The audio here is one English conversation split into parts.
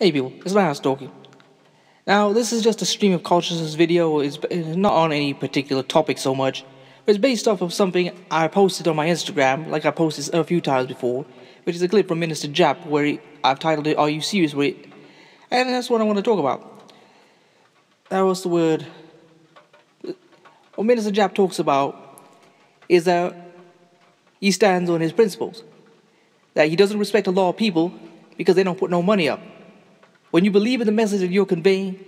Hey people, it's Lance talking. Now, this is just a stream of consciousness video. It's not on any particular topic so much. But it's based off of something I posted on my Instagram, like I posted a few times before, which is a clip from Minister Jap where I've titled it, "Are You Serious?" And that's what I want to talk about. That was the word. What Minister Jap talks about is that he stands on his principles, that he doesn't respect a lot of people because they don't put no money up. When you believe in the message that you're conveying,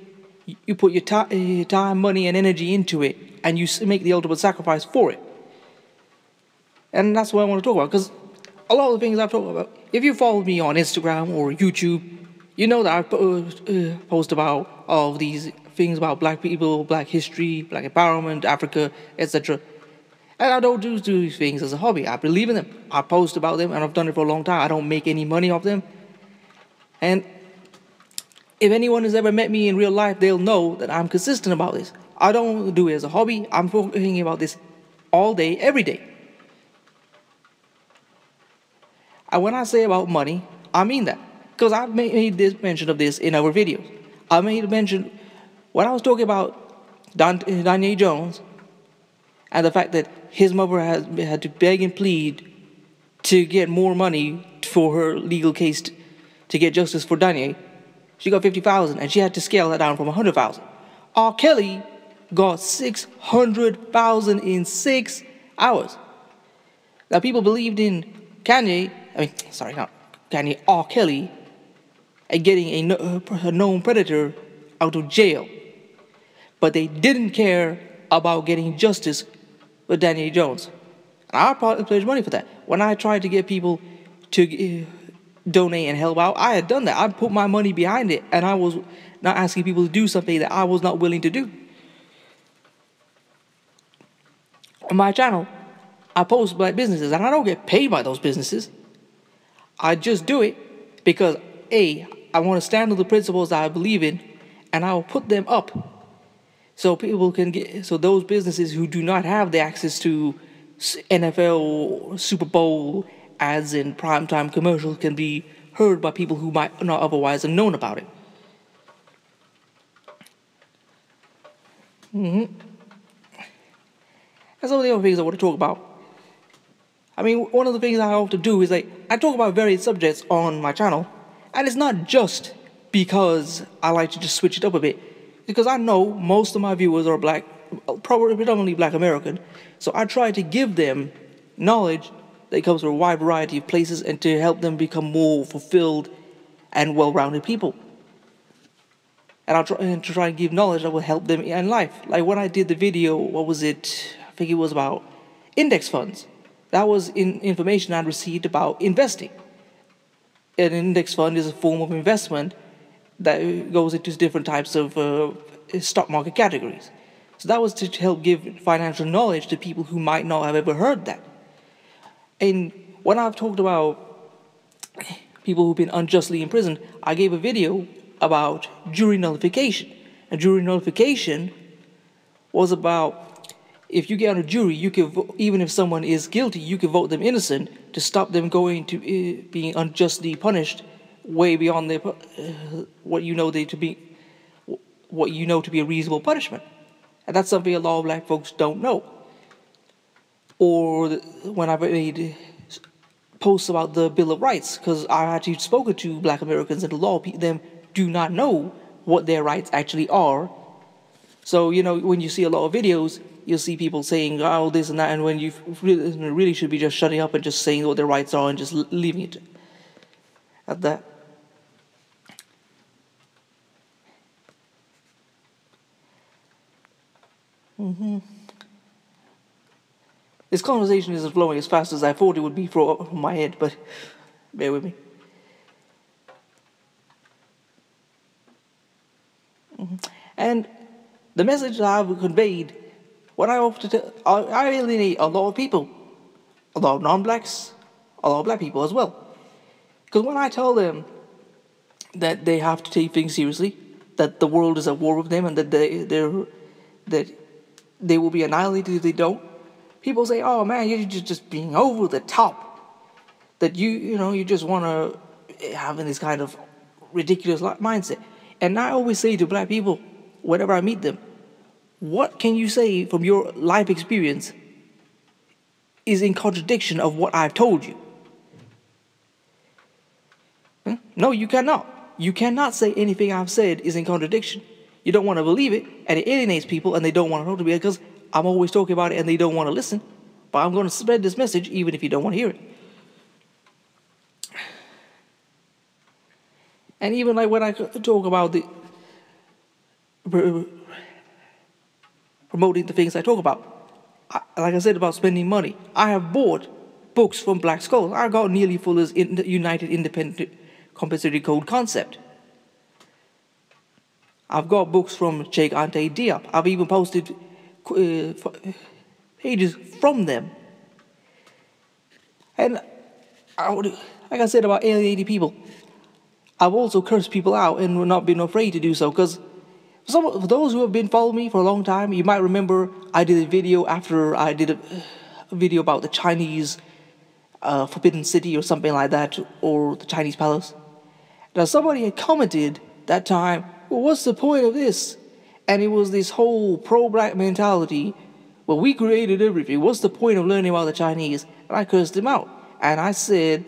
you put your time, money, and energy into it, and you make the ultimate sacrifice for it. And that's what I want to talk about, because a lot of the things I've talked about, if you follow me on Instagram or YouTube, you know that I post about all of these things about black people, black history, black empowerment, Africa, etc. And I don't do these things as a hobby. I believe in them. I post about them, and I've done it for a long time. I don't make any money off them. And if anyone has ever met me in real life, they'll know that I'm consistent about this. I don't do it as a hobby. I'm thinking about this all day, every day. And when I say about money, I mean that. Because I've made this mention of this in our videos. I made mention, when I was talking about Danye Jones, and the fact that his mother had to beg and plead to get more money for her legal case to get justice for Danye. She got 50,000, and she had to scale that down from 100,000. R. Kelly got 600,000 in 6 hours. Now, people believed in not Kanye, R. Kelly, and getting a known predator out of jail. But they didn't care about getting justice with Danye Jones. And I pledged money for that. When I tried to get people to donate and help out, I had done that. I put my money behind it, and I was not asking people to do something that I was not willing to do. On my channel, I post black businesses, and I don't get paid by those businesses. I just do it because A, I want to stand on the principles that I believe in, and I will put them up so people can get, so those businesses who do not have the access to NFL, Super Bowl ads and primetime commercials can be heard by people who might not otherwise have known about it. And some of the other things I want to talk about. I mean, one of the things I often do is I talk about various subjects on my channel, and it's not just because I like to just switch it up a bit, because I know most of my viewers are black, probably predominantly black American, so I try to give them knowledge that comes from a wide variety of places and to help them become more fulfilled and well-rounded people. And I'll try and give knowledge that will help them in life. Like when I did the video, what was it? I think it was about index funds. That was information I'd received about investing. An index fund is a form of investment that goes into different types of stock market categories. So that was to help give financial knowledge to people who might not have ever heard that. And when I've talked about people who've been unjustly imprisoned, I gave a video about jury nullification. And jury nullification was about, if you get on a jury, you can even if someone is guilty, you can vote them innocent to stop them going to being unjustly punished way beyond their what you know to be a reasonable punishment. And that's something a lot of black folks don't know. Or when I made posts about the Bill of Rights, because I've actually spoken to black Americans, and a lot of them do not know what their rights actually are. So, you know, when you see a lot of videos, you'll see people saying, oh, this and that, and when you really should be just shutting up and just saying what their rights are and just leaving it at that. This conversation isn't flowing as fast as I thought it would be from my head, but bear with me. And the message that I've conveyed, what I often tell, I alienate a lot of people, a lot of non-blacks, a lot of black people as well. Because when I tell them that they have to take things seriously, that the world is at war with them, and that they will be annihilated if they don't, people say, oh man, you're just being over the top. That you just want to having this kind of ridiculous mindset. And I always say to black people, whenever I meet them, what can you say from your life experience is in contradiction of what I've told you? No, you cannot. You cannot say anything I've said is in contradiction. You don't want to believe it, and it alienates people, and they don't want to know to be, because I'm always talking about it, and they don't want to listen. But I'm going to spread this message, even if you don't want to hear it. And even like when I talk about the promoting the things I talk about, like I said about spending money, I have bought books from Black Skulls. I got Nearly Fuller's United Independent Compensatory Code Concept. I've got books from Cheikh Ante Diop. I've even posted pages from them. And like I said about alienating people, I've also cursed people out and not been afraid to do so, because for those who have been following me for a long time, you might remember I did a video after I did a video about the Chinese Forbidden City or something like that, or the Chinese Palace. Now somebody had commented that time, well, what's the point of this? And it was this whole pro-black mentality. Well, we created everything. What's the point of learning about the Chinese? And I cursed him out. And I said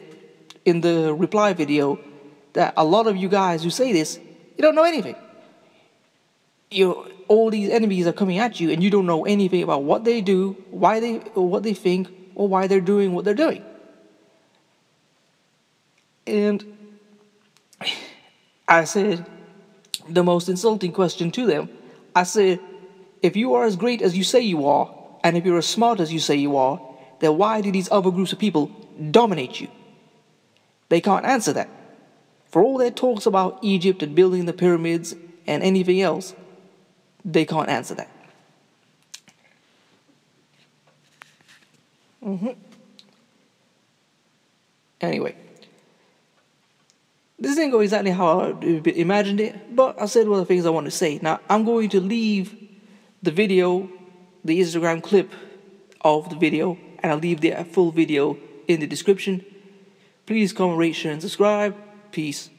in the reply video that a lot of you guys who say this, you don't know anything. All these enemies are coming at you, and you don't know anything about what they do, what they think, or why they're doing what they're doing. And I said the most insulting question to them. I said, if you are as great as you say you are, and if you're as smart as you say you are, then why do these other groups of people dominate you? They can't answer that. For all their talks about Egypt and building the pyramids and anything else, they can't answer that. Anyway, this didn't go exactly how I imagined it, but I said one of the things I want to say. Now, I'm going to leave the video, the Instagram clip of the video, and I'll leave the full video in the description. Please comment, rate, share, and subscribe. Peace.